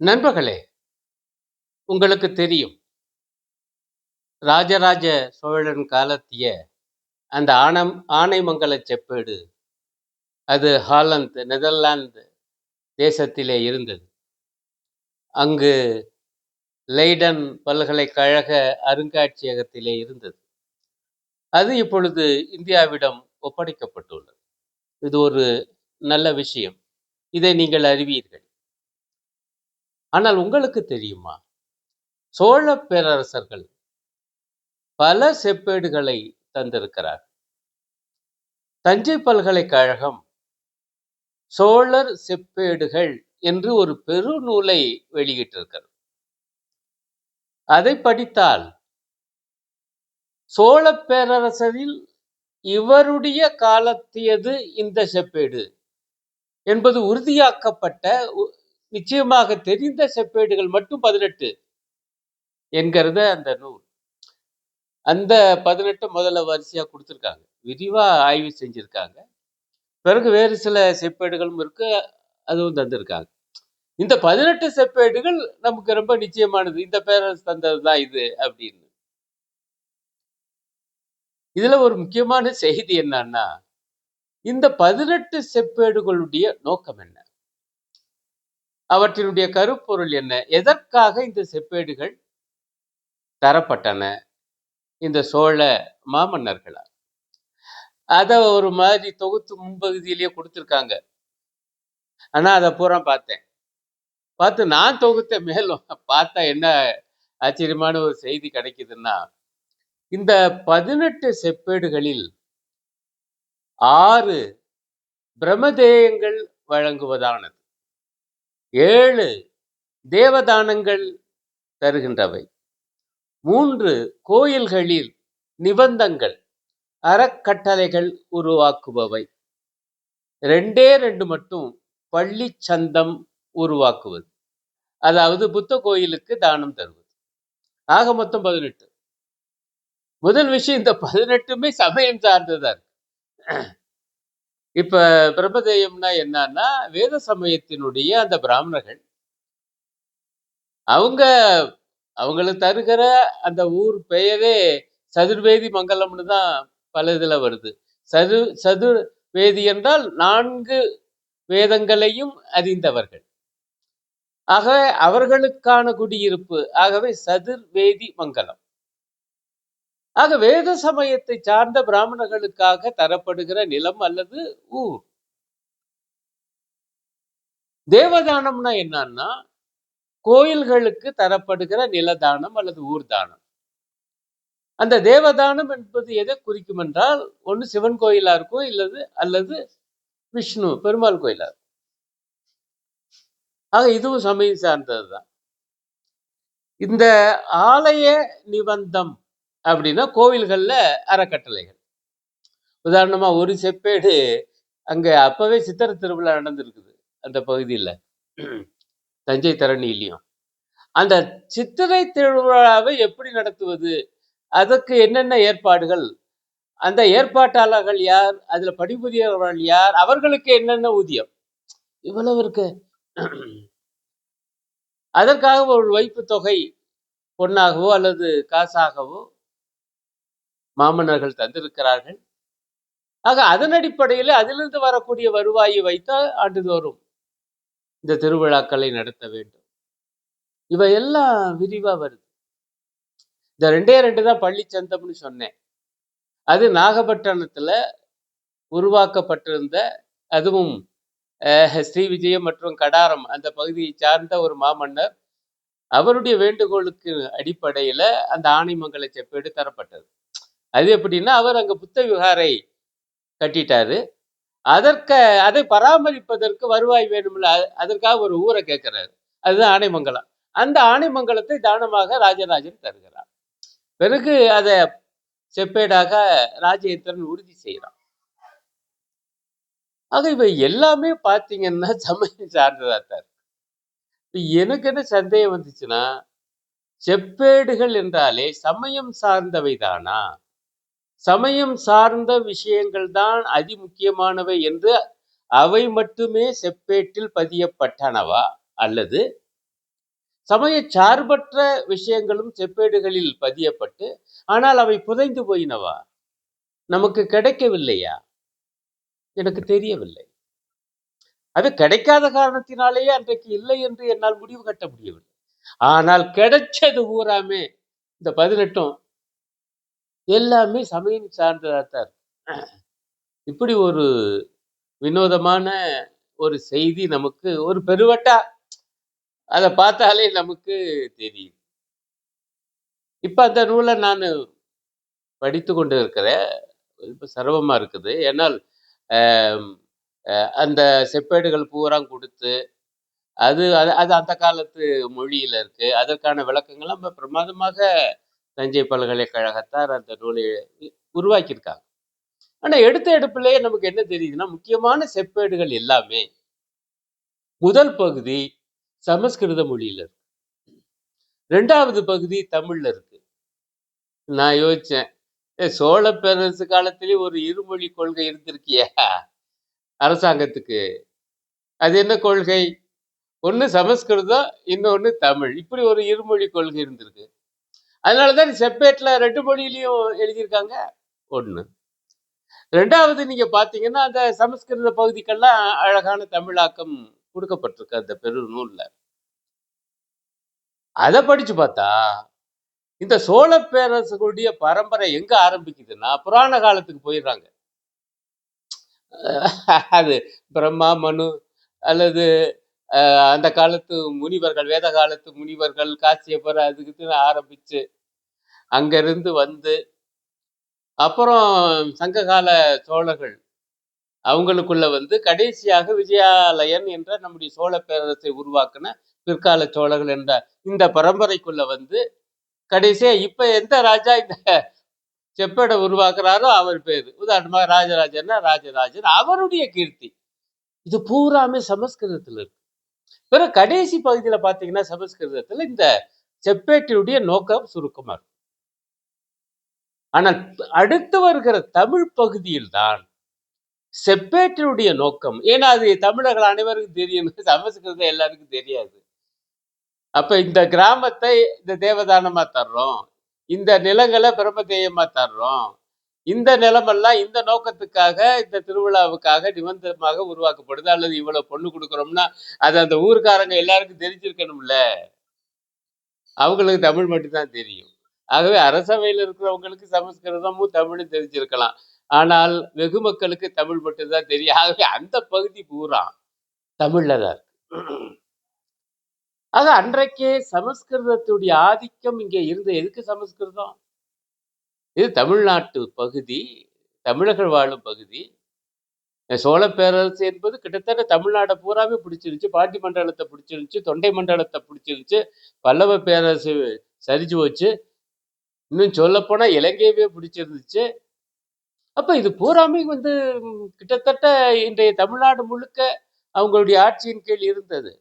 நண்பர்களே, உங்களுக்கு தெரியும். ராஜராஜ சோழன் காலத்திய அந்த ஆனைமங்கல செப்பேடு, அது ஹாலந்து, நெதர்லாந்து தேசத்திலே இருந்தது. அங்கு லெய்டன் பல்கலைக்கழக அருங்காட்சியகத்திலே இருந்தது. அது இப்பொழுது இந்தியாவிடம் ஒப்படைக்கப்பட்டுள்ளது. இது ஒரு நல்ல விஷயம். இதை நீங்கள் அறிவீர்கள். ஆனால் உங்களுக்கு தெரியுமா? சோழ பேரரசர்கள் பல செப்பேடுகளை தந்திருக்கிறார். தஞ்சை பல்கலைக்கழகம் சோழர் செப்பேடுகள் என்று ஒரு பெருநூலை வெளியிட்டிருக்கிறது. அதை படித்தால் சோழ பேரரசரில் இவருடைய காலத்தியது இந்த செப்பேடு என்பது உறுதியாக்கப்பட்ட, நிச்சயமாக தெரிந்த செப்பேடுகள் மட்டும் 18 என்கிறத அந்த நூல். அந்த 18 முதல்ல வரிசையா கொடுத்திருக்காங்க, விரிவா ஆய்வு செஞ்சிருக்காங்க. பிறகு வேறு சில செப்பேடுகளும் இருக்கு, அதுவும் தந்திருக்காங்க. இந்த 18 செப்பேடுகள் நமக்கு ரொம்ப நிச்சயமானது, இந்த பேரரசு தந்ததுதான் இது அப்படின்னு. இதுல ஒரு முக்கியமான செய்தி என்னன்னா, இந்த 18 செப்பேடுகளுடைய நோக்கம் என்ன, அவற்றினுடைய கருப்பொருள் என்ன, எதற்காக இந்த செப்பேடுகள் தரப்பட்டன இந்த சோழ மாமன்னர்களால், அத ஒரு மாதிரி தொகுத்து முன்பகுதியிலேயே கொடுத்திருக்காங்க. ஆனா அதை பூரா பார்த்து நான் தொகுத்த மேலும் பார்த்தா என்ன ஆச்சரியமான ஒரு செய்தி கிடைக்குதுன்னா, இந்த 18 செப்பேடுகளில் 6 பிரமதேயங்கள் வழங்குவதானது, 7 தேவதானங்கள் தருகின்றவை, 3 கோயில்களில் நிபந்தங்கள் அறக்கட்டளைகள் உருவாக்குபவை, 2 மட்டும் பள்ளி சந்தம் உருவாக்குவது, அதாவது புத்த கோயிலுக்கு தானம் தருவது. ஆக மொத்தம் 18. முதல் விஷயம், இந்த 18மே சமயம் சார்ந்ததா இருக்கு. இப்ப பிரம்மதேயம்னா என்னன்னா, வேத சமயத்தினுடைய அந்த பிராமணர்கள் அவங்களுக்கு தருகிற அந்த ஊர் பெயரே சதுர்வேதி மங்கலம்னு தான் பல இதுல வருது. சதுர்வேதி என்றால் 4 வேதங்களையும் அறிந்தவர்கள். ஆக அவர்களுக்கான குடியிருப்பு, ஆகவே சதுர்வேதி மங்கலம். ஆக வேத சமயத்தை சார்ந்த பிராமணர்களுக்காக தரப்படுகிற நிலம் அல்லது ஊர். தேவதானம்னா என்னன்னா, கோயில்களுக்கு தரப்படுகிற நிலதானம் அல்லது ஊர் தானம். அந்த தேவதானம் என்பது எதை குறிக்கும் என்றால், ஒன்று சிவன் கோயிலா இருக்கும், அல்லது விஷ்ணு பெருமாள் கோயிலா இருக்கும். ஆக இதுவும் சமயம் சார்ந்ததுதான். இந்த ஆலய நிபந்தம் அப்படின்னா கோவில்கள்ல அறக்கட்டளைகள். உதாரணமா ஒரு செப்பேடு அங்க அப்பவே சித்திரை திருவிழா நடந்திருக்குது அந்த பகுதியில், தஞ்சை தரணியிலையும். அந்த சித்திரை திருவிழாவை எப்படி நடத்துவது, அதற்கு என்னென்ன ஏற்பாடுகள், அந்த ஏற்பாட்டாளர்கள் யார், அதுல பணிபுரியவர்கள் யார், அவர்களுக்கு என்னென்ன ஊதியம், இவ்வளவு இருக்கு. அதற்காக ஒரு வைப்பு தொகை பொன்னாகவோ அல்லது காசாகவோ மாமன்னர்கள் தந்திருக்கிறார்கள். ஆக அதன் அடிப்படையில் அதிலிருந்து வரக்கூடிய வருவாயை வைத்தால் ஆண்டுதோறும் இந்த திருவிழாக்களை நடத்த வேண்டும். இவையெல்லாம் விரிவா வருது. இந்த 2 தான் பள்ளி சந்தம்னு சொன்னேன். அது நாகப்பட்டினத்துல உருவாக்கப்பட்டிருந்த, அதுவும் ஸ்ரீவிஜயம் மற்றும் கடாரம் அந்த பகுதியை சார்ந்த ஒரு மாமன்னர், அவருடைய வேண்டுகோளுக்கு அடிப்படையில அந்த ஆனைமங்கல செப்பேடு தரப்பட்டது. அது எப்படின்னா, அவர் அங்க புத்த விகாரை கட்டிட்டாரு. அதை பராமரிப்பதற்கு வருவாய் வேணும்ல, அதற்காக ஒரு ஊரை கேட்கிறாரு. அதுதான் ஆனைமங்கலம். அந்த ஆனைமங்கலத்தை தானமாக ராஜராஜன் தருகிறார். பிறகு அதை செப்பேடாக ராஜேந்திரன் உறுதி செய்யறான். ஆக இவை எல்லாமே பார்த்தீங்கன்னா சமயம் சார்ந்ததாத்தான். எனக்கு என்ன சந்தேகம் வந்துச்சுன்னா, செப்பேடுகள் என்றாலே சமயம் சார்ந்தவை தானா, சமயம் சார்ந்த விஷயங்கள் தான் அதி முக்கியமானவை என்று அவை மட்டுமே செப்பேட்டில் பதியப்பட்டனவா, அல்லது சமய சார்பற்ற விஷயங்களும் செப்பேடுகளில் பதியப்பட்டு, ஆனால் அவை புதைந்து போயினவா? நமக்கு கிடைக்கவில்லையா? எனக்கு தெரியவில்லை. அது கிடைக்காத காரணத்தினாலேயே அன்றைக்கு இல்லை என்று என்னால் முடிவு கட்ட முடியவில்லை. ஆனால் கிடைச்சது பூராமே இந்த 18ம் எல்லாமே சமயம் சார்ந்ததாத்தான் இருக்கு. இப்படி ஒரு வினோதமான ஒரு செய்தி நமக்கு ஒரு பெருவட்டா அத பார்த்தாலே நமக்கு தெரியும். இப்ப அந்த நூல நானு படித்துக் கொண்டு இருக்கிறேன். இப்ப சிரமமா இருக்குது. ஏனால் அம் அந்த செப்பேடுகள் பூரா குடுத்து, அது அது அது அந்த காலத்து மொழியில இருக்கு. அதற்கான விளக்கங்கள்லாம் பிரமாதமாக தஞ்சை பல்கலைக்கழகத்தார் அந்த நூலை உருவாக்கியிருக்காங்க. ஆனா எடுத்த எடுப்பிலேயே நமக்கு என்ன தெரியுதுன்னா, முக்கியமான செப்பேடுகள் எல்லாமே முதல் பகுதி சமஸ்கிருத மொழியில இருக்கு. 2வது பகுதி தமிழ்ல இருக்கு. நான் யோசிச்சேன். சோழ பேரரசு காலத்திலே ஒரு இருமொழி கொள்கை இருந்திருக்கியா அரசாங்கத்துக்கு? அது என்ன கொள்கை? ஒண்ணு சமஸ்கிருதம், இன்னொன்னு தமிழ். இப்படி ஒரு இருமொழி கொள்கை இருந்திருக்கு. அதனால தான் செப்பேட்ல 2 மொழியிலயும் எழுதியிருக்காங்க. 1. 2வது நீங்க பார்த்தீங்கன்னா, அந்த சமஸ்கிருத பகுதிக்கெல்லாம் அழகான தமிழாக்கம் குடுக்கப்பட்டிருக்கு அந்த பெரு நூல்ல. அத படிச்சு பார்த்தா, இந்த சோழ பேரரசுகளுடைய பரம்பரை எங்க ஆரம்பிக்குதுன்னா, புராண காலத்துக்கு போயிடுறாங்க. அது பிரம்மா, மனு அல்லது அந்த காலத்து முனிவர்கள், வேத காலத்து முனிவர்கள், காசியப்பர் அதுக்கு இதுன்னு ஆரம்பிச்சு, அங்கிருந்து வந்து, அப்புறம் சங்ககால சோழர்கள் அவங்களுக்குள்ள வந்து கடைசியாக விஜயாலயன் என்ற நம்முடைய சோழ பேரரசை உருவாக்கின பிற்கால சோழர்கள் என்ற இந்த பரம்பரைக்குள்ள வந்து கடைசியா இப்ப எந்த ராஜா இந்த செப்பேடை உருவாக்குறாரோ அவர் பேரு. உதாரணமா ராஜராஜன்னா ராஜராஜன், அவருடைய கீர்த்தி. இது பூராமே சமஸ்கிருதத்துல இருக்கு. பிறகு கடைசி பகுதியில பாத்தீங்கன்னா சமஸ்கிருதத்துல இந்த செப்பேட்டினுடைய நோக்கம் சுருக்கமா இருக்கும். ஆனால் அடுத்து வருகிற தமிழ் பகுதியில் தான் செப்பேட்டினுடைய நோக்கம், ஏன்னா அது தமிழர்கள் அனைவருக்கும் தெரியும், சமஸ்கிருதம் எல்லாருக்கும் தெரியாது. அப்ப இந்த கிராமத்தை இந்த தேவதானமா தர்றோம், இந்த நிலங்களை பிரம்மதேயமா தர்றோம், இந்த நிலமெல்லாம் இந்த நோக்கத்துக்காக இந்த திருவிழாவுக்காக நிபந்தமாக உருவாக்கப்படுது, அல்லது இவ்வளவு பொண்ணு கொடுக்குறோம்னா அது அந்த ஊர்க்காரங்க எல்லாருக்கும் தெரிஞ்சிருக்கணும்ல. அவங்களுக்கு தமிழ் மட்டும்தான் தெரியும். ஆகவே அரசவையில் இருக்கிறவங்களுக்கு சமஸ்கிருதமும் தமிழும் தெரிஞ்சிருக்கலாம். ஆனால் வெகு மக்களுக்கு தமிழ் மட்டும்தான் தெரியும். ஆகவே அந்த பகுதி பூரா தமிழ்ல தான் இருக்கு. ஆக அன்றைக்கே சமஸ்கிருதத்துடைய ஆதிக்கம் இங்கே இருந்த. எதுக்கு சமஸ்கிருதம்? இது தமிழ்நாட்டு பகுதி, தமிழர்கள் வாழும் பகுதி. சோழ பேரரசு என்பது கிட்டத்தட்ட தமிழ்நாடை பூராவே பிடிச்சிருச்சு. பாண்டி மண்டலத்தை பிடிச்சிருச்சு, தொண்டை மண்டலத்தை பிடிச்சிருச்சு, பல்லவ பேரரசு சரிஞ்சு போச்சு, இன்னும் சொல்லப்போனா இலங்கையவே பிடிச்சிருந்துச்சு. அப்ப இது பூராமே வந்து கிட்டத்தட்ட இன்றைய தமிழ்நாடு முழுக்க அவங்களுடைய ஆட்சியின் கீழ் இருந்தது.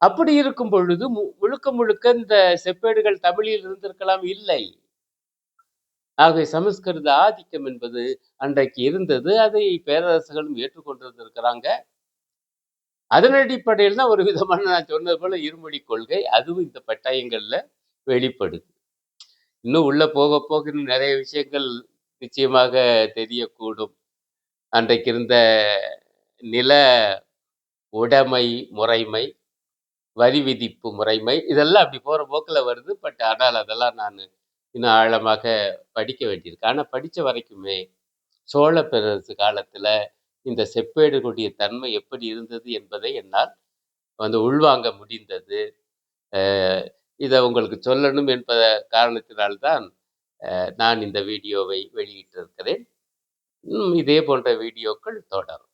அப்படி இருக்கும் பொழுது முழுக்க முழுக்க இந்த செப்பேடுகள் தமிழில் இருந்திருக்கலாம், இல்லை. ஆகவே சமஸ்கிருத ஆதிக்கம் என்பது அன்றைக்கு இருந்தது. அதை பேரரசுகளும் ஏற்றுக்கொண்டிருந்திருக்கிறாங்க. அதன் அடிப்படையில் தான் ஒரு விதமான நான் சொன்னது போல இருமொழி கொள்கை அதுவும் இந்த பட்டயங்கள்ல வெளிப்படுது. இன்னும் உள்ள போக போக இன்னும் நிறைய விஷயங்கள் நிச்சயமாக தெரியக்கூடும். அன்றைக்கு இருந்த நில உடைமை முறைமை, வரி விதிப்பு முறைமை, இதெல்லாம் அப்படி போற போக்குல வருது. பட் ஆனால் அதெல்லாம் நான் இன்னும் ஆழமாக படிக்க வேண்டியிருக்கு. ஆனா படிச்ச வரைக்குமே சோழ பேரரசு காலத்துல இந்த செப்பேடுகளுடைய தன்மை எப்படி இருந்தது என்பதை என்னால் வந்து உள்வாங்க முடிந்தது. இதை உங்களுக்கு சொல்லணும் என்பத காரணத்தினால்தான் நான் இந்த வீடியோவை வெளியிட்டிருக்கிறேன். இதே போன்ற வீடியோக்கள் தொடரும்.